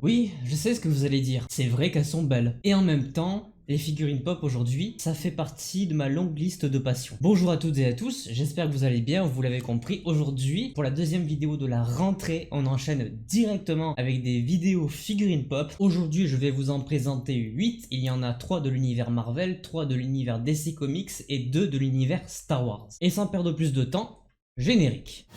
Oui, je sais ce que vous allez dire, c'est vrai qu'elles sont belles. Et en même temps, les figurines pop aujourd'hui, ça fait partie de ma longue liste de passions. Bonjour à toutes et à tous, j'espère que vous allez bien, vous l'avez compris. Aujourd'hui, pour la deuxième vidéo de la rentrée, on enchaîne directement avec des vidéos figurines pop. Aujourd'hui, je vais vous en présenter 8. Il y en a 3 de l'univers Marvel, 3 de l'univers DC Comics et 2 de l'univers Star Wars. Et sans perdre plus de temps, générique.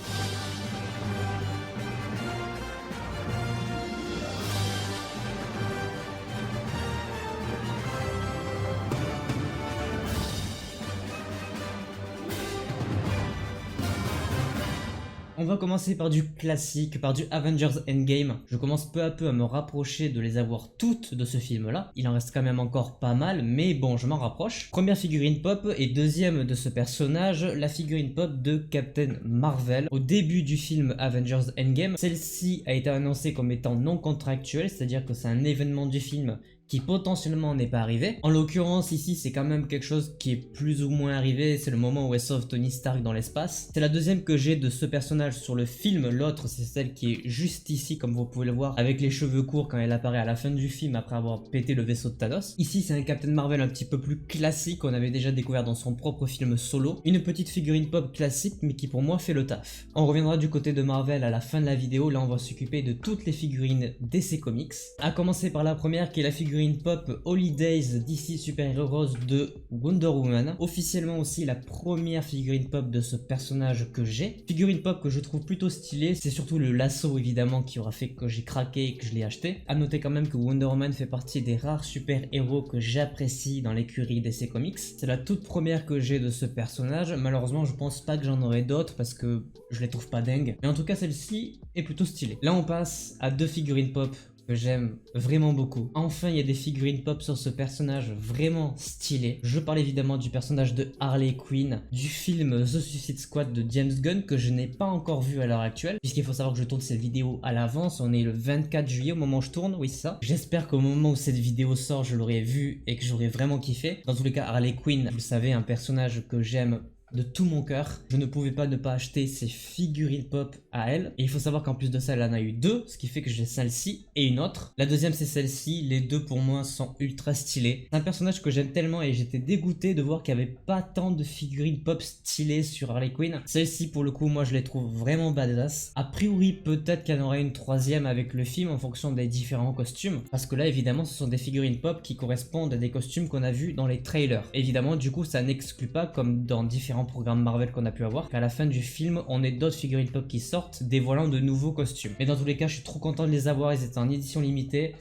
On va commencer par du classique, par du Avengers Endgame. Je commence peu à peu à me rapprocher de les avoir toutes de ce film-là. Il en reste quand même encore pas mal, mais bon, je m'en rapproche. Première figurine pop et deuxième de ce personnage, la figurine pop de Captain Marvel. Au début du film Avengers Endgame, celle-ci a été annoncée comme étant non contractuelle, c'est-à-dire que c'est un événement du film qui potentiellement n'est pas arrivé. En l'occurrence ici c'est quand même quelque chose qui est plus ou moins arrivé, c'est le moment où elle sauve Tony Stark dans l'espace. C'est la deuxième que j'ai de ce personnage sur le film, l'autre c'est celle qui est juste ici comme vous pouvez le voir avec les cheveux courts quand elle apparaît à la fin du film après avoir pété le vaisseau de Thanos. Ici c'est un Captain Marvel un petit peu plus classique qu'on avait déjà découvert dans son propre film solo. Une petite figurine pop classique mais qui pour moi fait le taf. On reviendra du côté de Marvel à la fin de la vidéo, là on va s'occuper de toutes les figurines DC Comics. À commencer par la première qui est la figurine pop Holidays DC Super Heroes de Wonder Woman. Officiellement aussi la première figurine pop de ce personnage que j'ai. Figurine pop que je trouve plutôt stylée, c'est surtout le lasso évidemment qui aura fait que j'ai craqué et que je l'ai acheté. A noter quand même que Wonder Woman fait partie des rares super héros que j'apprécie dans l'écurie DC Comics. C'est la toute première que j'ai de ce personnage. Malheureusement je pense pas que j'en aurai d'autres parce que je les trouve pas dingues. Mais en tout cas celle-ci est plutôt stylée. Là on passe à deux figurines pop que j'aime vraiment beaucoup. Enfin, il y a des figurines pop sur ce personnage vraiment stylé. Je parle évidemment du personnage de Harley Quinn, du film The Suicide Squad de James Gunn que je n'ai pas encore vu à l'heure actuelle, puisqu'il faut savoir que je tourne cette vidéo à l'avance. On est le 24 juillet au moment où je tourne, oui c'est ça. J'espère qu'au moment où cette vidéo sort, je l'aurai vu et que j'aurai vraiment kiffé. Dans tous les cas, Harley Quinn, vous le savez, un personnage que j'aime de tout mon cœur. Je ne pouvais pas ne pas acheter ces figurines pop à elle. Et il faut savoir qu'en plus de ça, elle en a eu deux, ce qui fait que j'ai celle-ci et une autre. La deuxième, c'est celle-ci. Les deux, pour moi, sont ultra stylés. C'est un personnage que j'aime tellement et j'étais dégoûté de voir qu'il n'y avait pas tant de figurines pop stylées sur Harley Quinn. Celle-ci, pour le coup, moi, je les trouve vraiment badass. A priori, peut-être qu'il y en aura une troisième avec le film en fonction des différents costumes. Parce que là, évidemment, ce sont des figurines pop qui correspondent à des costumes qu'on a vus dans les trailers. Évidemment, du coup, ça n'exclut pas, comme dans différents programmes Marvel qu'on a pu avoir, qu'à la fin du film on ait d'autres figurines pop qui sortent dévoilant de nouveaux costumes. Mais dans tous les cas je suis trop content de les avoir, ils étaient en édition limitée.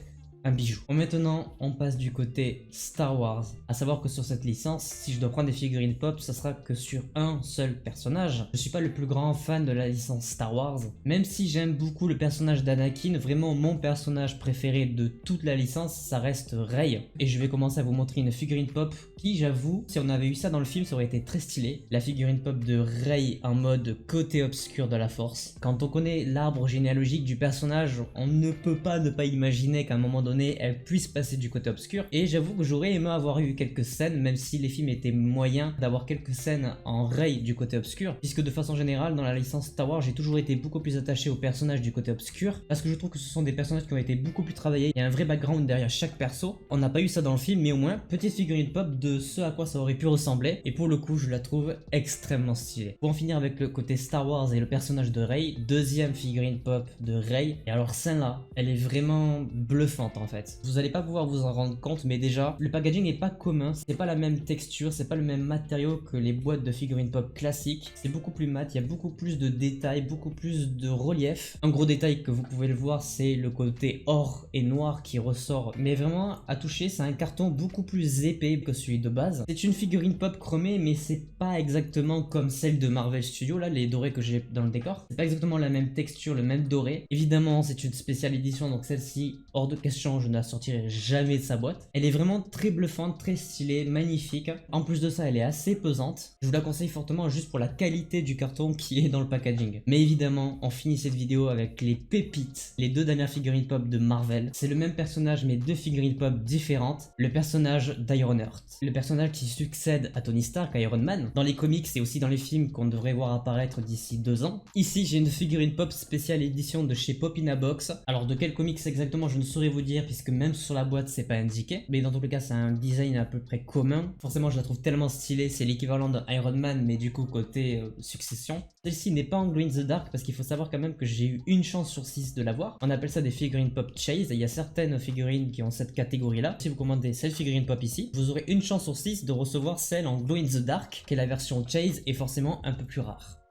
Un bijou. Bon, maintenant, on passe du côté Star Wars. À savoir que sur cette licence, si je dois prendre des figurines pop, ça sera que sur un seul personnage. Je suis pas le plus grand fan de la licence Star Wars. Même si j'aime beaucoup le personnage d'Anakin, vraiment mon personnage préféré de toute la licence, ça reste Rey. Et je vais commencer à vous montrer une figurine pop qui, j'avoue, si on avait eu ça dans le film, ça aurait été très stylé. La figurine pop de Rey en mode côté obscur de la Force. Quand on connaît l'arbre généalogique du personnage, on ne peut pas ne pas imaginer qu'à un moment donné, elle puisse passer du côté obscur. Et j'avoue que j'aurais aimé avoir eu quelques scènes, même si les films étaient moyens, d'avoir quelques scènes en Rey du côté obscur, puisque de façon générale dans la licence Star Wars j'ai toujours été beaucoup plus attaché aux personnages du côté obscur, parce que je trouve que ce sont des personnages qui ont été beaucoup plus travaillés. Il y a un vrai background derrière chaque perso. On n'a pas eu ça dans le film, mais au moins petite figurine pop de ce à quoi ça aurait pu ressembler, et pour le coup je la trouve extrêmement stylée. Pour en finir avec le côté Star Wars et le personnage de Rey, deuxième figurine pop de Rey, et alors celle-là elle est vraiment bluffante en fait. Vous allez pas pouvoir vous en rendre compte, mais déjà le packaging n'est pas commun, c'est pas la même texture, c'est pas le même matériau que les boîtes de figurines pop classiques. C'est beaucoup plus mat, il y a beaucoup plus de détails, beaucoup plus de relief. Un gros détail que vous pouvez le voir, c'est le côté or et noir qui ressort, mais vraiment à toucher c'est un carton beaucoup plus épais que celui de base. C'est une figurine pop chromée, mais c'est pas exactement comme celle de Marvel Studios, là les dorés que j'ai dans le décor. C'est pas exactement la même texture, le même doré. Évidemment c'est une spéciale édition, donc celle-ci hors de question édition, je ne la sortirai jamais de sa boîte. Elle est vraiment très bluffante, très stylée, magnifique. En plus de ça, elle est assez pesante. Je vous la conseille fortement juste pour la qualité du carton qui est dans le packaging. Mais évidemment, on finit cette vidéo avec les pépites, les 2 dernières figurines pop de Marvel. C'est le même personnage mais 2 figurines pop différentes. Le personnage d'Ironheart, le personnage qui succède à Tony Stark, à Iron Man, dans les comics et aussi dans les films qu'on devrait voir apparaître d'ici 2 ans. Ici, j'ai une figurine pop spéciale édition de chez Pop in a Box. Alors de quel comics exactement, je ne saurais vous dire puisque même sur la boîte, c'est pas indiqué. Mais dans tous les cas, c'est un design à peu près commun. Forcément, je la trouve tellement stylée, c'est l'équivalent d'un Iron Man mais du coup côté succession. Celle-ci n'est pas en glow in the dark parce qu'il faut savoir quand même que j'ai eu une chance sur 6 de l'avoir. On appelle ça des figurines pop chase et il y a certaines figurines qui ont cette catégorie là. Si vous commandez cette figurine pop ici, vous aurez une chance sur 6 de recevoir celle en glow in the dark qui est la version chase et forcément un peu plus rare.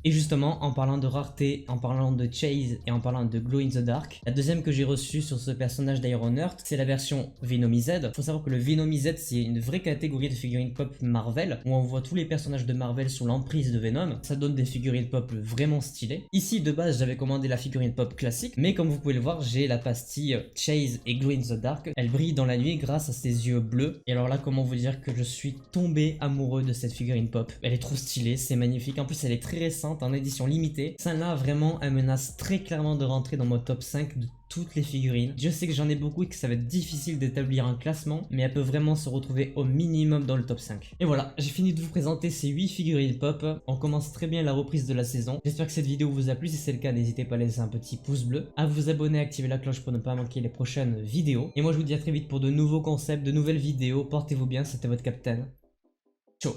Et justement, en parlant de rareté, en parlant de chase et en parlant de glow in the dark, la deuxième que j'ai reçue sur ce personnage d'Ironheart, c'est la version Venom Z. Faut savoir que le Venom Z, c'est une vraie catégorie de figurines pop Marvel, où on voit tous les personnages de Marvel sous l'emprise de Venom. Ça donne des figurines pop vraiment stylées. Ici, de base, j'avais commandé la figurine pop classique, mais comme vous pouvez le voir, j'ai la pastille chase et glow in the dark. Elle brille dans la nuit grâce à ses yeux bleus. Et alors là, comment vous dire que je suis tombé amoureux de cette figurine pop. Elle est trop stylée, c'est magnifique. En plus, elle est très récente, en édition limitée. Celle-là, vraiment, elle menace très clairement de rentrer dans mon top 5 de toutes les figurines. Je sais que j'en ai beaucoup et que ça va être difficile d'établir un classement, mais elle peut vraiment se retrouver au minimum dans le top 5. Et voilà, j'ai fini de vous présenter ces 8 figurines pop. On commence très bien la reprise de la saison. J'espère que cette vidéo vous a plu. Si c'est le cas, n'hésitez pas à laisser un petit pouce bleu, à vous abonner, à activer la cloche pour ne pas manquer les prochaines vidéos. Et moi, je vous dis à très vite pour de nouveaux concepts, de nouvelles vidéos. Portez-vous bien, c'était votre Captain. Ciao.